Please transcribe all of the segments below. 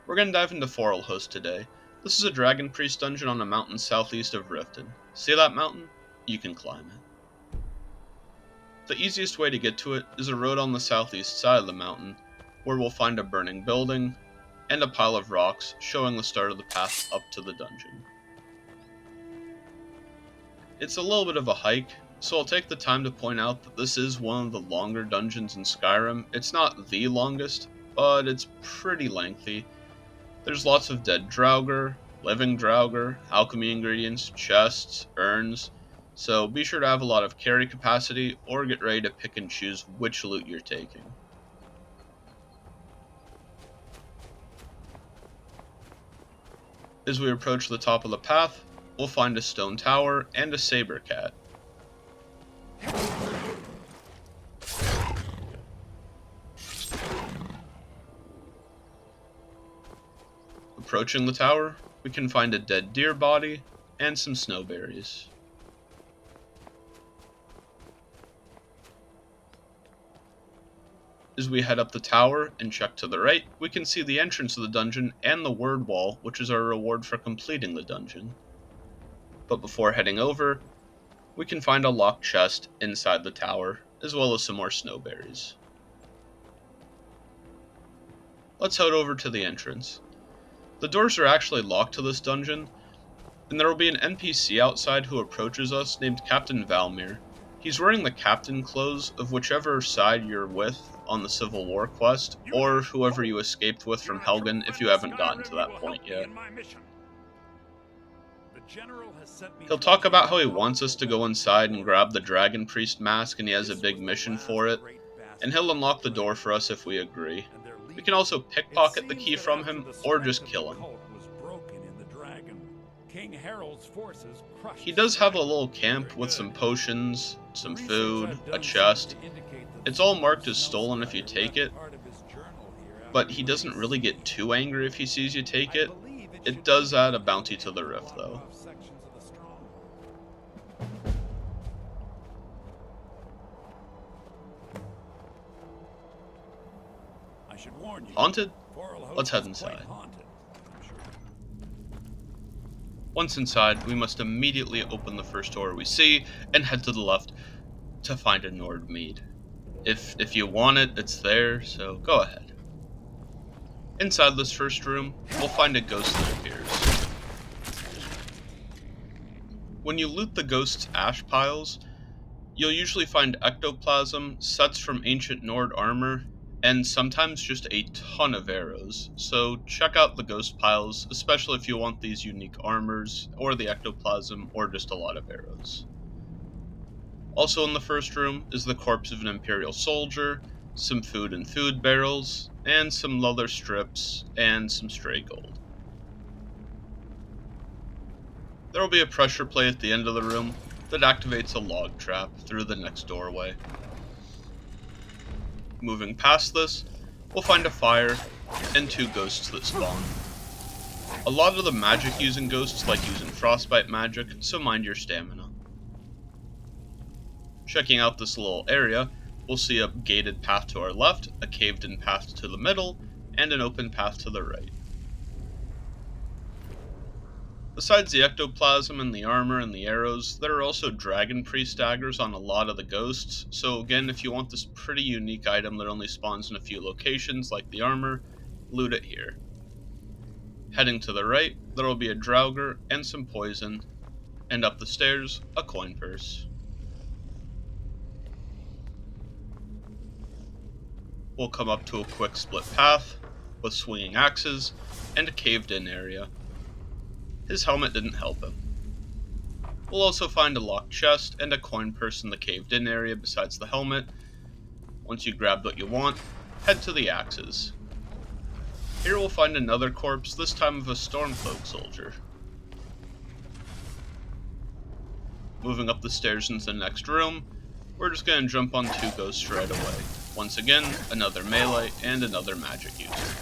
We're going to dive into Forelhost today. This is a Dragon Priest dungeon on a mountain southeast of Riften. See that mountain? You can climb it. The easiest way to get to it is a road on the southeast side of the mountain, where we'll find a burning building and a pile of rocks showing the start of the path up to the dungeon. It's a little bit of a hike, so I'll take the time to point out that this is one of the longer dungeons in Skyrim. It's not the longest, but it's pretty lengthy. There's lots of dead Draugr, living Draugr, alchemy ingredients, chests, urns, so be sure to have a lot of carry capacity or get ready to pick and choose which loot you're taking. As we approach the top of the path, we'll find a stone tower and a saber cat. Approaching the tower, we can find a dead deer body and some snowberries. As we head up the tower and check to the right, we can see the entrance of the dungeon and the word wall, which is our reward for completing the dungeon. But before heading over, we can find a locked chest inside the tower, as well as some more snowberries. Let's head over to the entrance. The doors are actually locked to this dungeon, and there will be an NPC outside who approaches us named Captain Valmir. He's wearing the captain clothes of whichever side you're with on the Civil War quest, or whoever you escaped with from Helgen if you haven't gotten to that point yet. He'll talk about how he wants us to go inside and grab the Dragon Priest mask, and he has a big mission for it, and he'll unlock the door for us if we agree. We can also pickpocket the key from him, or just kill him. He does have a little camp with some potions, some food, a chest. It's all marked as stolen if you take it, but he doesn't really get too angry if he sees you take it. It does add a bounty to the rift, though. Haunted? Let's head inside. Once inside, we must immediately open the first door we see and head to the left to find a Nord mead. If you want it, it's there, so go ahead. Inside this first room, we'll find a ghost that appears. When you loot the ghost's ash piles, you'll usually find ectoplasm, sets from ancient Nord armor, and sometimes just a ton of arrows, so check out the ghost piles, especially if you want these unique armors, or the ectoplasm, or just a lot of arrows. Also in the first room is the corpse of an Imperial soldier, some food and food barrels, and some leather strips, and some stray gold. There will be a pressure plate at the end of the room that activates a log trap through the next doorway. Moving past this, we'll find a fire and two ghosts that spawn. A lot of the magic using ghosts like using frostbite magic, so mind your stamina. Checking out this little area, we'll see a gated path to our left, a caved-in path to the middle, and an open path to the right. Besides the ectoplasm and the armor and the arrows, there are also Dragon Priest daggers on a lot of the ghosts, so again, if you want this pretty unique item that only spawns in a few locations, like the armor, loot it here. Heading to the right, there will be a Draugr and some poison, and up the stairs, a coin purse. We'll come up to a quick split path, with swinging axes, and a caved-in area. His helmet didn't help him. We'll also find a locked chest and a coin purse in the caved-in area besides the helmet. Once you grabbed what you want, head to the axes. Here we'll find another corpse, this time of a Stormcloak soldier. Moving up the stairs into the next room, we're just going to jump on two ghosts right away. Once again, another melee and another magic user.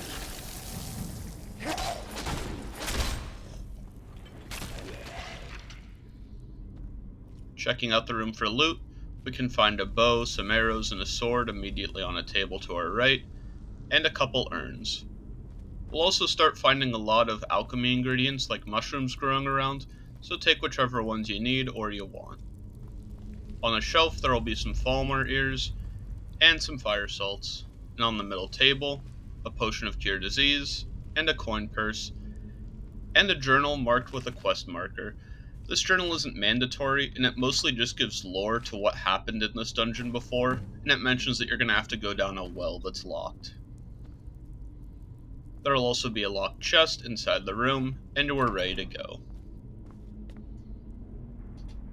Checking out the room for loot, we can find a bow, some arrows, and a sword immediately on a table to our right, and a couple urns. We'll also start finding a lot of alchemy ingredients like mushrooms growing around, so take whichever ones you need or you want. On a shelf there will be some Valmir ears and some fire salts, and on the middle table, a potion of cure disease, and a coin purse, and a journal marked with a quest marker. This journal isn't mandatory, and it mostly just gives lore to what happened in this dungeon before, and it mentions that you're going to have to go down a well that's locked. There will also be a locked chest inside the room, and we're ready to go.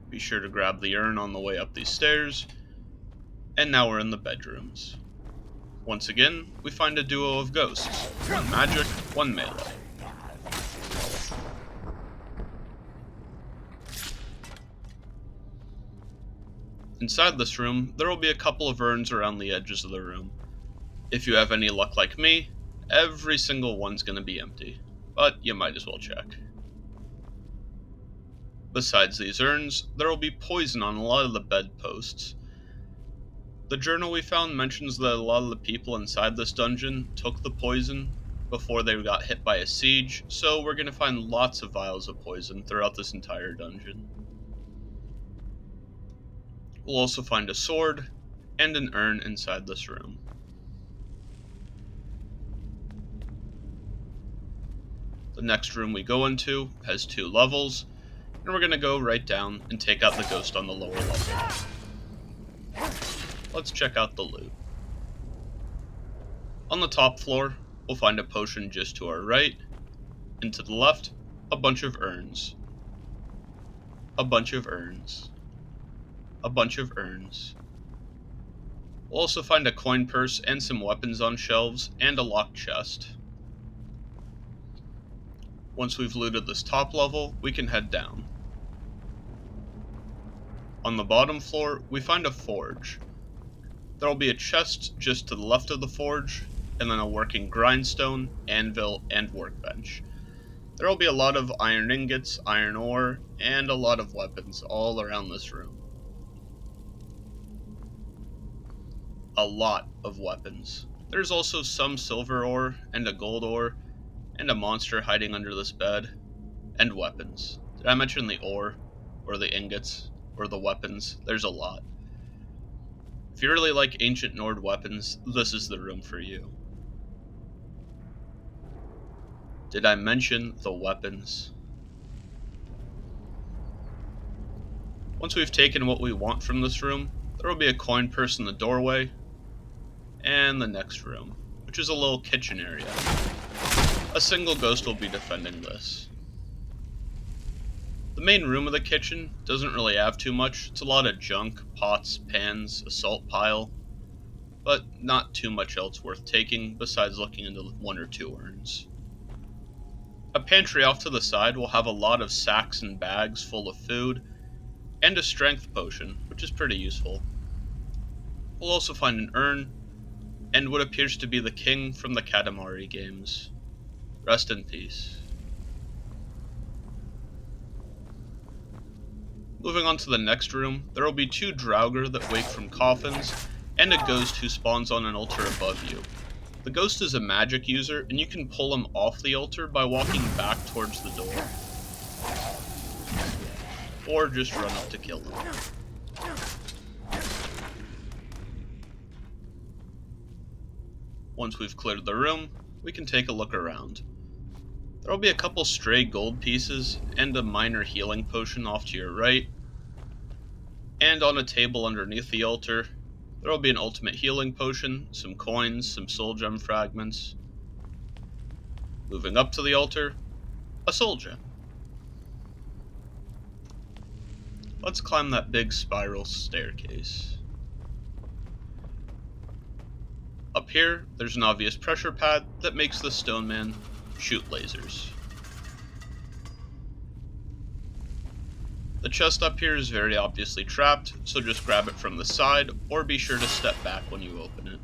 Be sure to grab the urn on the way up these stairs, and now we're in the bedrooms. Once again, we find a duo of ghosts, one magic, one melee. Inside this room, there will be a couple of urns around the edges of the room. If you have any luck like me, every single one's going to be empty, but you might as well check. Besides these urns, there will be poison on a lot of the bedposts. The journal we found mentions that a lot of the people inside this dungeon took the poison before they got hit by a siege, so we're going to find lots of vials of poison throughout this entire dungeon. We'll also find a sword and an urn inside this room. The next room we go into has 2 levels, and we're going to go right down and take out the ghost on the lower level. Let's check out the loot. On the top floor, we'll find a potion just to our right, and to the left, a bunch of urns. A bunch of urns. A bunch of urns. We'll also find a coin purse and some weapons on shelves, and a locked chest. Once we've looted this top level, we can head down. On the bottom floor, we find a forge. There will be a chest just to the left of the forge, and then a working grindstone, anvil, and workbench. There will be a lot of iron ingots, iron ore, and a lot of weapons all around this room. A lot of weapons. There's also some silver ore, and a gold ore, and a monster hiding under this bed, and weapons. Did I mention the ore, or the ingots, or the weapons? There's a lot. If you really like ancient Nord weapons, this is the room for you. Did I mention the weapons? Once we've taken what we want from this room, there will be a coin purse in the doorway, and the next room, which is a little kitchen area. A single ghost will be defending this. The main room of the kitchen doesn't really have too much. It's a lot of junk, pots, pans, a salt pile, but not too much else worth taking besides looking into 1 or 2 urns. A pantry off to the side will have a lot of sacks and bags full of food, and a strength potion, which is pretty useful. We'll also find an urn, and what appears to be the king from the Katamari games. Rest in peace. Moving on to the next room, there will be 2 Draugr that wake from coffins, and a ghost who spawns on an altar above you. The ghost is a magic user, and you can pull him off the altar by walking back towards the door. Or just run up to kill him. Once we've cleared the room, we can take a look around. There will be a couple stray gold pieces and a minor healing potion off to your right. And on a table underneath the altar, there will be an ultimate healing potion, some coins, some soul gem fragments. Moving up to the altar, a soul gem. Let's climb that big spiral staircase. Up here, there's an obvious pressure pad that makes the stone man shoot lasers. The chest up here is very obviously trapped, so just grab it from the side, or be sure to step back when you open it.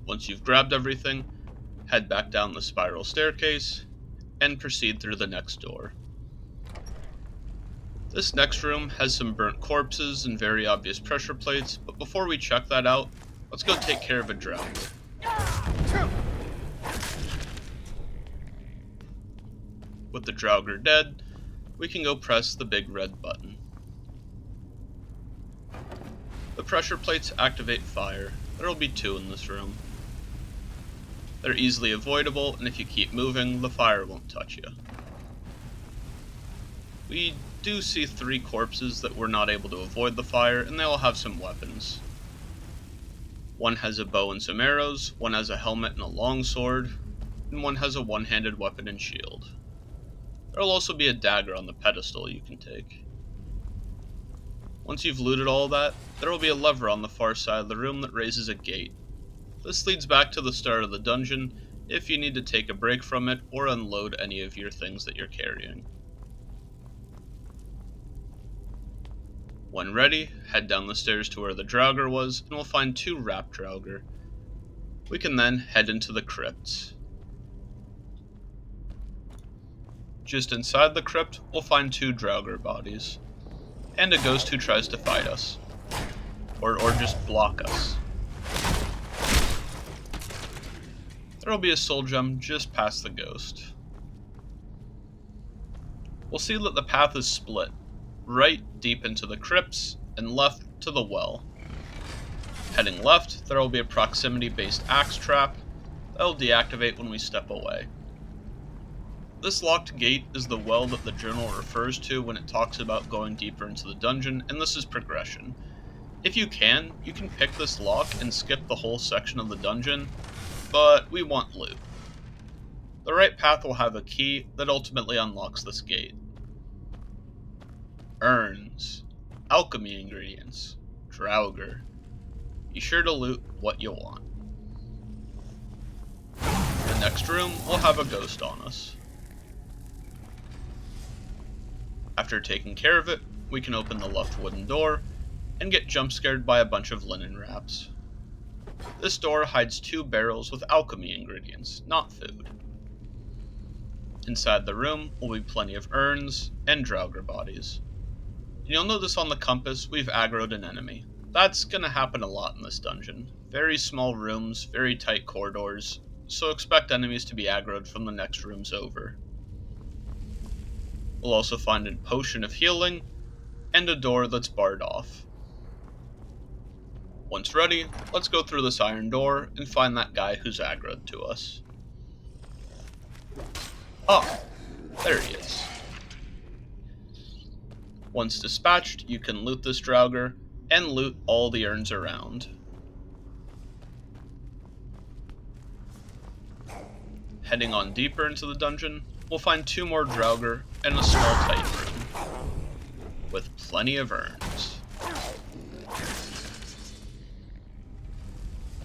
Once you've grabbed everything, head back down the spiral staircase, and proceed through the next door. This next room has some burnt corpses and very obvious pressure plates, but before we check that out, Let's go take care of a Draugr. With the Draugr dead, we can go press the big red button. The pressure plates activate fire. There will be 2 in this room. They're easily avoidable, and if you keep moving, the fire won't touch you. We do see 3 corpses that were not able to avoid the fire, and they all have some weapons. One has a bow and some arrows, one has a helmet and a longsword, and one has a one-handed weapon and shield. There will also be a dagger on the pedestal you can take. Once you've looted all that, there will be a lever on the far side of the room that raises a gate. This leads back to the start of the dungeon if you need to take a break from it or unload any of your things that you're carrying. When ready, head down the stairs to where the Draugr was, and we'll find 2 wrapped Draugr. We can then head into the crypts. Just inside the crypt, we'll find 2 Draugr bodies, and a ghost who tries to fight us, or just block us. There will be a soul gem just past the ghost. We'll see that the path is split, right deep into the crypts, and left to the well. Heading left, there will be a proximity-based axe trap that will deactivate when we step away. This locked gate is the well that the journal refers to when it talks about going deeper into the dungeon, and this is progression. If you can pick this lock and skip the whole section of the dungeon, but we want loot. The right path will have a key that ultimately unlocks this gate. Urns, alchemy ingredients, Draugr. Be sure to loot what you want. The next room will have a ghost on us. After taking care of it, we can open the left wooden door and get jump scared by a bunch of linen wraps. This door hides 2 barrels with alchemy ingredients, not food. Inside the room will be plenty of urns and Draugr bodies. And you'll notice on the compass we've aggroed an enemy. That's going to happen a lot in this dungeon. Very small rooms, very tight corridors, so expect enemies to be aggroed from the next rooms over. We'll also find a potion of healing and a door that's barred off. Once ready, let's go through this iron door and find that guy who's aggroed to us. Ah, there he is. Once dispatched, you can loot this Draugr and loot all the urns around. Heading on deeper into the dungeon, we'll find 2 more Draugr and a small tight room, with plenty of urns.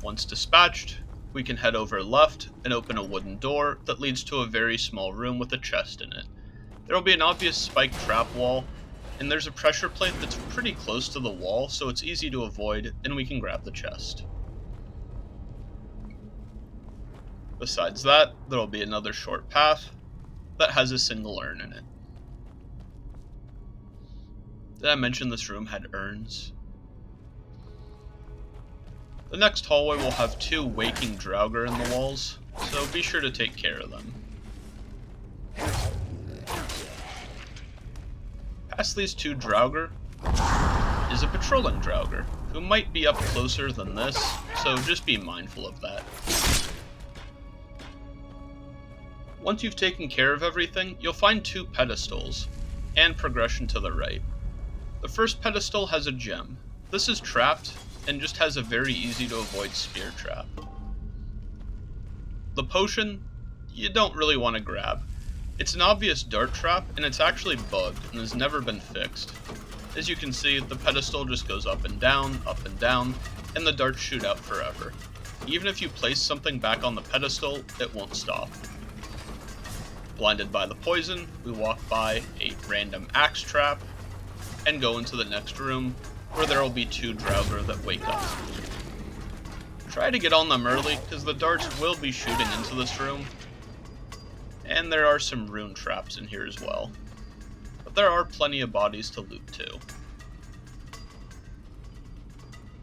Once dispatched, we can head over left and open a wooden door that leads to a very small room with a chest in it. There will be an obvious spiked trap wall, and there's a pressure plate that's pretty close to the wall, so it's easy to avoid, and we can grab the chest. Besides that, there will be another short path that has a single urn in it. Did I mention this room had urns? The next hallway will have 2 waking Draugr in the walls, so be sure to take care of them. Past these 2 Draugr is a patrolling Draugr, who might be up closer than this, so just be mindful of that. Once you've taken care of everything, you'll find 2 pedestals, and progression to the right. The first pedestal has a gem. This is trapped, and just has a very easy to avoid spear trap. The potion, you don't really want to grab. It's an obvious dart trap, and it's actually bugged, and has never been fixed. As you can see, the pedestal just goes up and down, and the darts shoot out forever. Even if you place something back on the pedestal, it won't stop. Blinded by the poison, we walk by a random axe trap, and go into the next room, where there will be 2 Draugr that wake up. Try to get on them early, because the darts will be shooting into this room, and there are some rune traps in here as well. But there are plenty of bodies to loot too.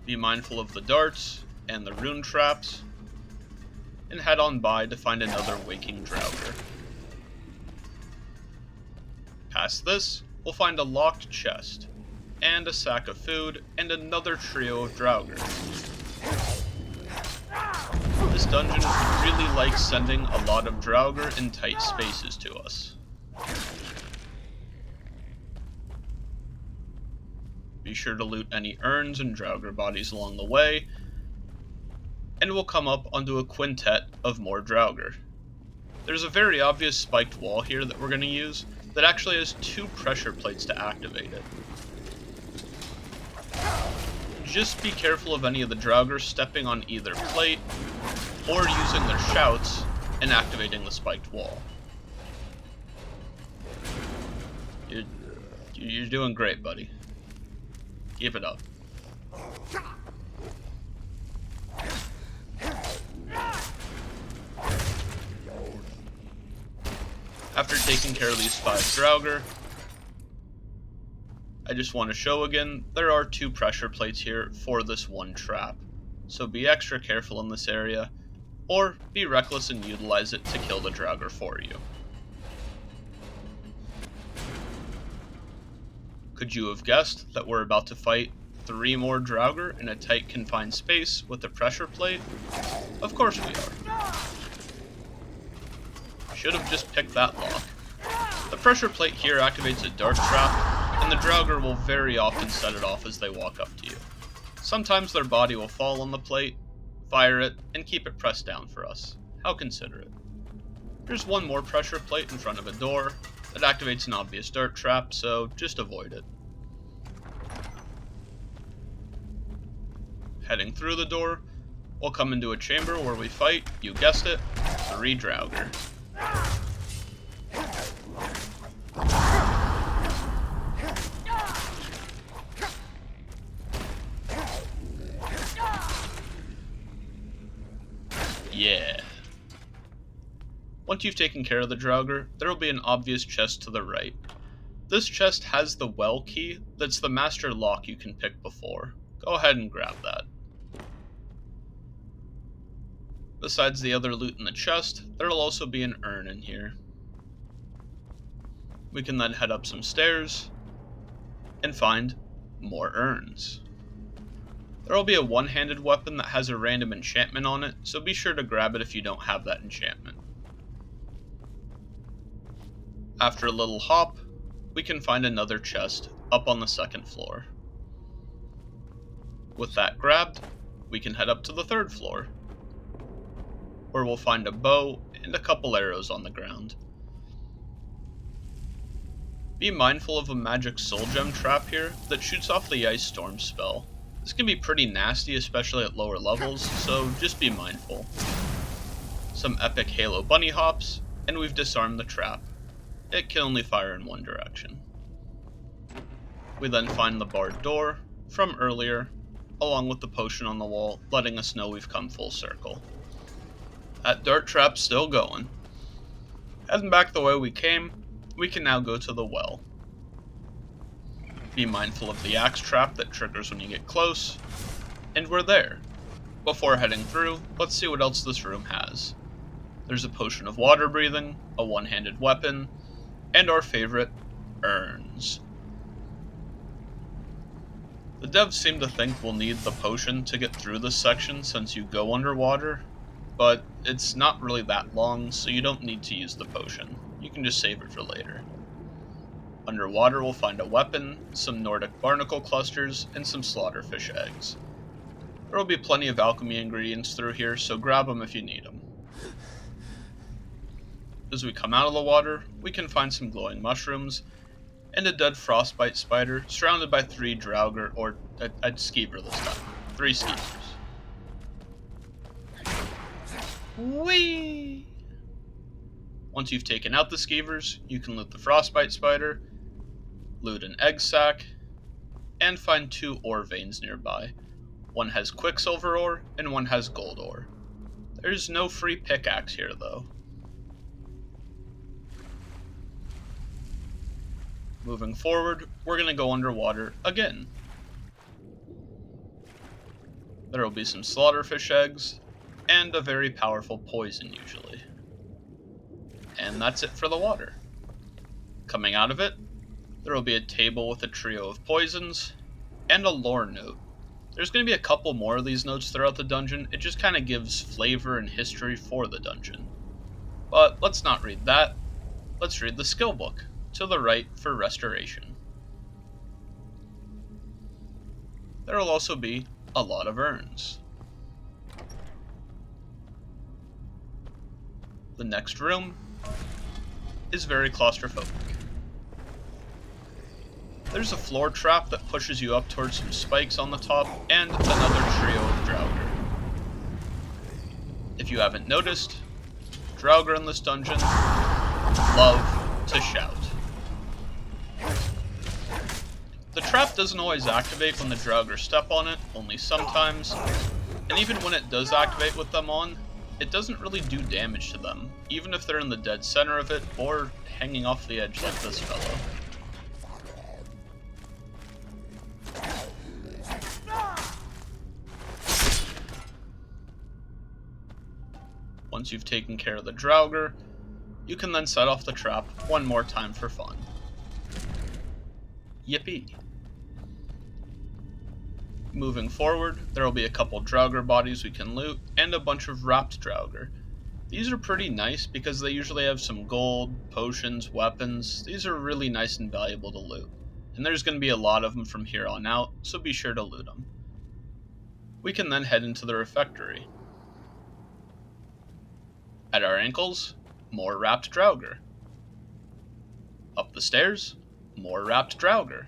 Be mindful of the darts, and the rune traps, and head on by to find another waking Draugr. Past this, we'll find a locked chest, and a sack of food, and another trio of Draugr. This dungeon really likes sending a lot of Draugr in tight spaces to us. Be sure to loot any urns and Draugr bodies along the way, and we'll come up onto a quintet of more Draugr. There's a very obvious spiked wall here that we're going to use that actually has 2 pressure plates to activate it. Just be careful of any of the Draugr stepping on either plate, or using their shouts and activating the spiked wall. You're doing great, buddy. Keep it up. After taking care of these 5 Draugr, I just want to show again, there are 2 pressure plates here for this one trap, so be extra careful in this area, or be reckless and utilize it to kill the Draugr for you. Could you have guessed that we're about to fight 3 more Draugr in a tight confined space with a pressure plate? Of course we are. Should have just picked that lock. The pressure plate here activates a dart trap, and the Draugr will very often set it off as they walk up to you. Sometimes their body will fall on the plate, fire it, and keep it pressed down for us. How considerate. There's one more pressure plate in front of a door that activates an obvious dart trap, so just avoid it. Heading through the door, we'll come into a chamber where we fight, you guessed it, 3 Draugr. Yeah. Once you've taken care of the Draugr, there will be an obvious chest to the right. This chest has the well key that's the master lock you can pick before. Go ahead and grab that. Besides the other loot in the chest, there will also be an urn in here. We can then head up some stairs and find more urns. There will be a one-handed weapon that has a random enchantment on it, so be sure to grab it if you don't have that enchantment. After a little hop, we can find another chest up on the 2nd floor. With that grabbed, we can head up to the 3rd floor, where we'll find a bow and a couple arrows on the ground. Be mindful of a magic soul gem trap here that shoots off the ice storm spell. This can be pretty nasty, especially at lower levels, so just be mindful. Some epic Halo bunny hops, and we've disarmed the trap. It can only fire in one direction. We then find the barred door from earlier, along with the potion on the wall, letting us know we've come full circle. That dart trap's still going. Heading back the way we came, we can now go to the well. Be mindful of the axe trap that triggers when you get close, and we're there. Before heading through, let's see what else this room has. There's a potion of water breathing, a one-handed weapon, and our favorite, urns. The devs seem to think we'll need the potion to get through this section since you go underwater, but it's not really that long, so you don't need to use the potion. You can just save it for later. Underwater we'll find a weapon, some Nordic barnacle clusters, and some slaughterfish eggs. There will be plenty of alchemy ingredients through here, so grab them if you need them. As we come out of the water, we can find some glowing mushrooms, and a dead frostbite spider surrounded by 3 Draugr, or a skeever this time. 3 skeevers. Whee! Once you've taken out the skeevers, you can loot the frostbite spider, loot an egg sack, and find 2 ore veins nearby. One has quicksilver ore, and one has gold ore. There's no free pickaxe here, though. Moving forward, we're going to go underwater again. There will be some slaughterfish eggs, and a very powerful poison usually. And that's it for the water. Coming out of it, there will be a table with a trio of poisons, and a lore note. There's going to be a couple more of these notes throughout the dungeon, it just kind of gives flavor and history for the dungeon. But let's not read that, let's read the skill book, to the right for restoration. There will also be a lot of urns. The next room is very claustrophobic. There's a floor trap that pushes you up towards some spikes on the top, and another trio of Draugr. If you haven't noticed, Draugr in this dungeon love to shout. The trap doesn't always activate when the Draugr step on it, only sometimes, and even when it does activate with them on, it doesn't really do damage to them, even if they're in the dead center of it or hanging off the edge like this fellow. Once you've taken care of the Draugr, you can then set off the trap one more time for fun. Yippee! Moving forward, there will be a couple Draugr bodies we can loot, and a bunch of wrapped Draugr. These are pretty nice because they usually have some gold, potions, weapons. These are really nice and valuable to loot. And there's going to be a lot of them from here on out, so be sure to loot them. We can then head into the Refectory. At our ankles, more wrapped Draugr. Up the stairs, more wrapped Draugr.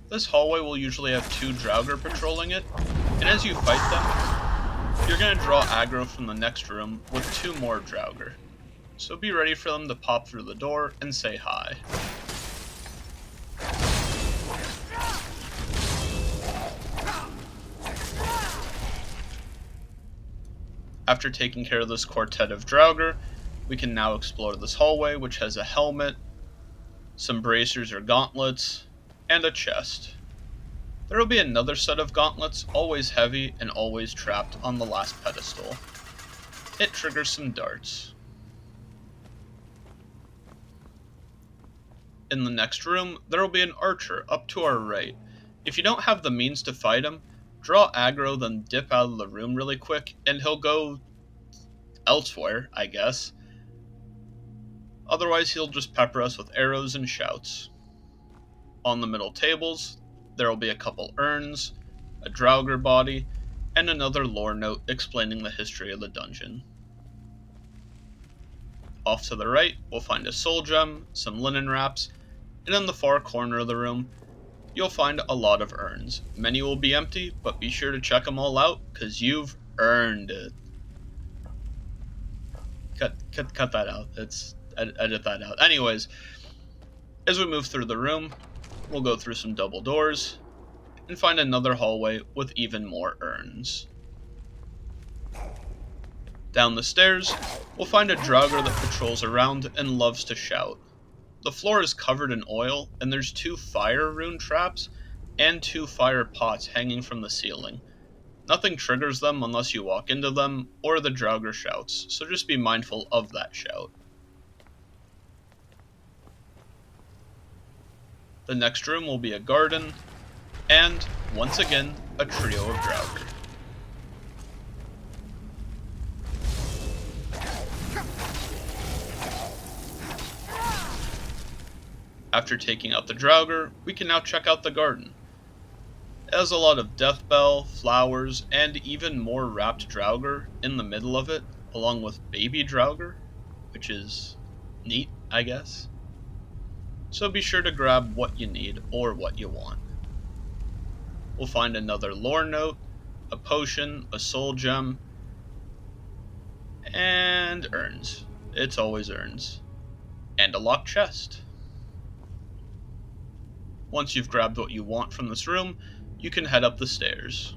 This hallway will usually have 2 Draugr patrolling it, and as you fight them, you're going to draw aggro from the next room with 2 more Draugr. So be ready for them to pop through the door and say hi. After taking care of this quartet of Draugr, we can now explore this hallway, which has a helmet, some bracers or gauntlets, and a chest. There will be another set of gauntlets, always heavy and always trapped on the last pedestal. It triggers some darts. In the next room, there will be an archer up to our right. If you don't have the means to fight him, draw aggro, then dip out of the room really quick, and he'll go elsewhere, I guess. Otherwise, he'll just pepper us with arrows and shouts. On the middle tables, there will be a couple urns, a Draugr body, and another lore note explaining the history of the dungeon. Off to the right, we'll find a soul gem, some linen wraps, and in the far corner of the room, you'll find a lot of urns. Many will be empty, but be sure to check them all out, because you've earned it. Cut that out. Edit that out. Anyways, as we move through the room, we'll go through some double doors, and find another hallway with even more urns. Down the stairs, we'll find a Draugr that patrols around and loves to shout. The floor is covered in oil, and there's 2 fire rune traps and 2 fire pots hanging from the ceiling. Nothing triggers them unless you walk into them or the Draugr shouts, so just be mindful of that shout. The next room will be a garden, and, once again, a trio of Draugr. After taking out the Draugr, we can now check out the garden. It has a lot of deathbell, flowers, and even more wrapped Draugr in the middle of it, along with baby Draugr, which is neat, I guess. So be sure to grab what you need or what you want. We'll find another lore note, a potion, a soul gem, and urns. It's always urns. And a locked chest. Once you've grabbed what you want from this room, you can head up the stairs.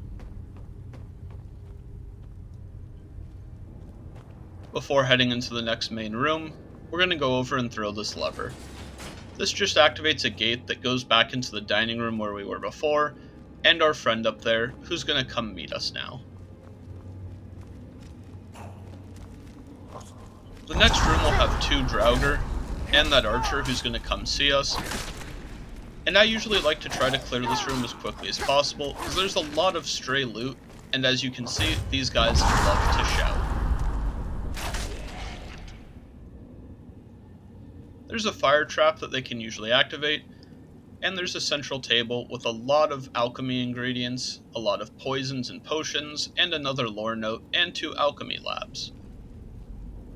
Before heading into the next main room, we're going to go over and throw this lever. This just activates a gate that goes back into the dining room where we were before, and our friend up there, who's gonna come meet us now. The next room will have 2 Draugr, and that archer who's gonna come see us. And I usually like to try to clear this room as quickly as possible, because there's a lot of stray loot, and as you can see, these guys love to shout. There's a fire trap that they can usually activate, and there's a central table with a lot of alchemy ingredients, a lot of poisons and potions, and another lore note, and 2 alchemy labs.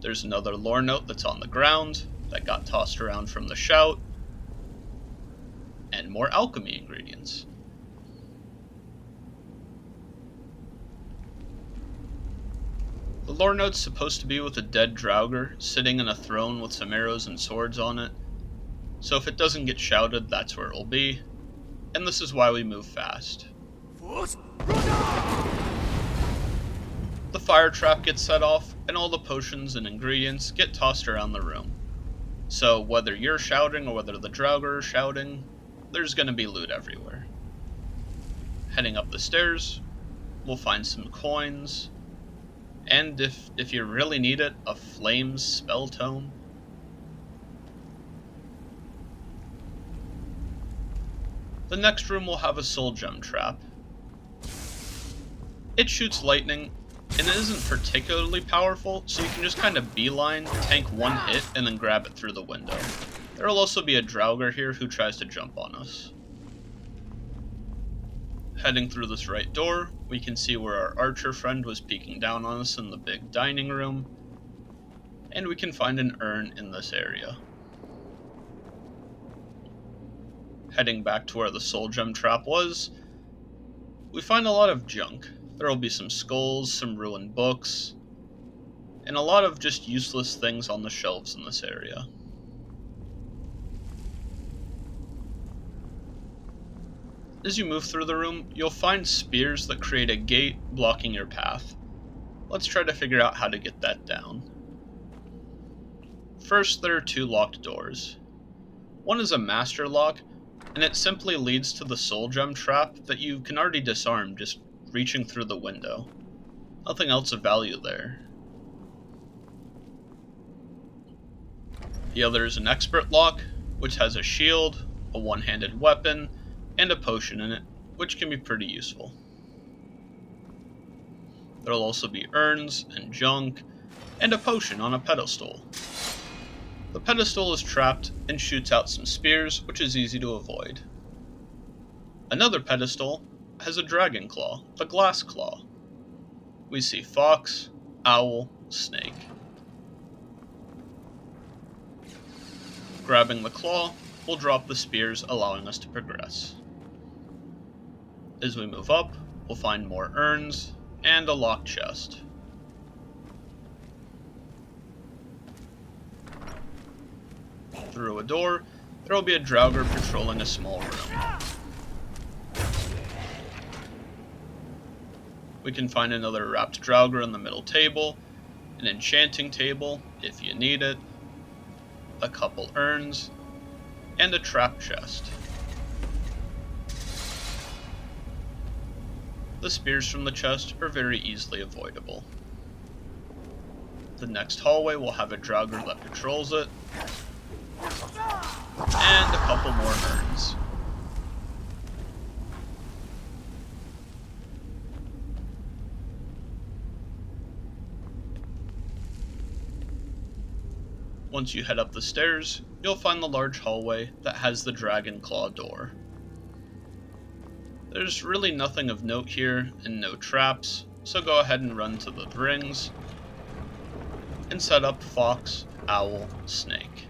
There's another lore note that's on the ground, that got tossed around from the shout, and more alchemy ingredients. The lore note's supposed to be with a dead Draugr sitting in a throne with some arrows and swords on it, so if it doesn't get shouted, that's where it'll be, and this is why we move fast. The fire trap gets set off, and all the potions and ingredients get tossed around the room. So whether you're shouting or whether the Draugr are shouting, there's going to be loot everywhere. Heading up the stairs, we'll find some coins, and if you really need it, a flames spell tome. The next room will have a soul gem trap. It shoots lightning, and it isn't particularly powerful, so you can just kind of beeline, tank 1 hit, and then grab it through the window. There will also be a Draugr here who tries to jump on us. Heading through this right door, we can see where our archer friend was peeking down on us in the big dining room, and we can find an urn in this area. Heading back to where the soul gem trap was, we find a lot of junk. There will be some skulls, some ruined books, and a lot of just useless things on the shelves in this area. As you move through the room, you'll find spears that create a gate blocking your path. Let's try to figure out how to get that down. First, there are 2 locked doors. One is a master lock, and it simply leads to the soul gem trap that you can already disarm just reaching through the window. Nothing else of value there. The other is an expert lock, which has a shield, a one-handed weapon, and a potion in it, which can be pretty useful. There will also be urns and junk, and a potion on a pedestal. The pedestal is trapped and shoots out some spears, which is easy to avoid. Another pedestal has a dragon claw, the glass claw. We see fox, owl, snake. Grabbing the claw, we'll drop the spears, allowing us to progress. As we move up, we'll find more urns and a locked chest. Through a door, there will be a Draugr patrolling a small room. We can find another wrapped Draugr in the middle table, an enchanting table if you need it, a couple urns, and a trap chest. The spears from the chest are very easily avoidable. The next hallway will have a Draugr that patrols it, and a couple more urns. Once you head up the stairs, you'll find the large hallway that has the dragon claw door. There's really nothing of note here and no traps, so go ahead and run to the rings and set up fox, owl, snake.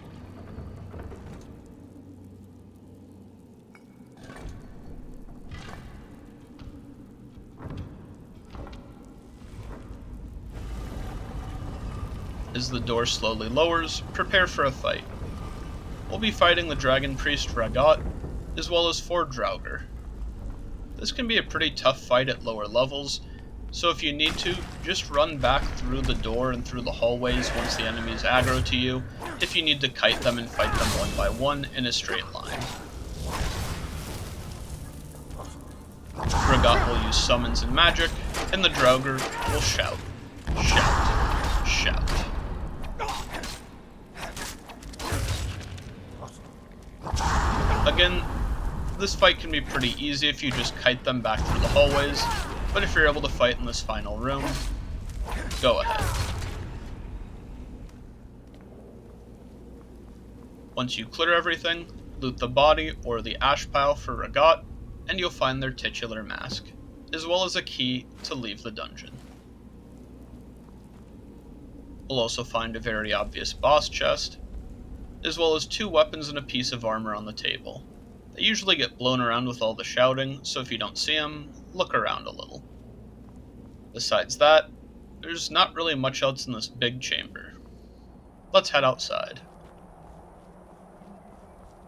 As the door slowly lowers, prepare for a fight. We'll be fighting the dragon priest Rahgot, as well as 4 Draugr. This can be a pretty tough fight at lower levels, so if you need to, just run back through the door and through the hallways once the enemies aggro to you, if you need to kite them and fight them one by one in a straight line. Rahgot will use summons and magic, and the Draugr will shout, shout, shout. Again, this fight can be pretty easy if you just kite them back through the hallways, but if you're able to fight in this final room, go ahead. Once you clear everything, loot the body or the ash pile for Rahgot, and you'll find their titular mask, as well as a key to leave the dungeon. We'll also find a very obvious boss chest, as well as 2 weapons and a piece of armor on the table. They usually get blown around with all the shouting, so if you don't see them, look around a little. Besides that, there's not really much else in this big chamber. Let's head outside.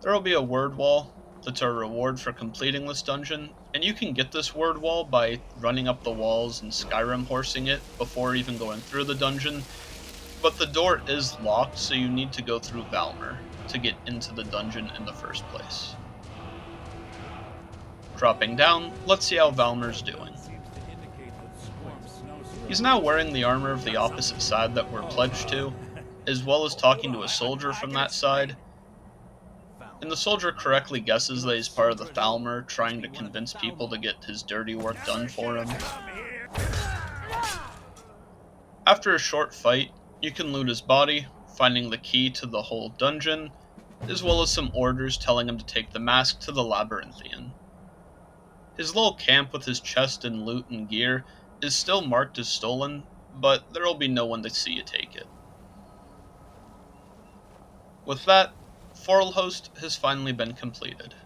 There will be a word wall that's a reward for completing this dungeon, and you can get this word wall by running up the walls and Skyrim horsing it before even going through the dungeon, but the door is locked, so you need to go through Valmir to get into the dungeon in the first place. Dropping down, let's see how Valmir's doing. He's now wearing the armor of the opposite side that we're pledged to, as well as talking to a soldier from that side, and the soldier correctly guesses that he's part of the Valmir, trying to convince people to get his dirty work done for him. After a short fight, you can loot his body, finding the key to the whole dungeon, as well as some orders telling him to take the mask to the Labyrinthian. His little camp with his chest and loot and gear is still marked as stolen, but there will be no one to see you take it. With that, Forelhost has finally been completed.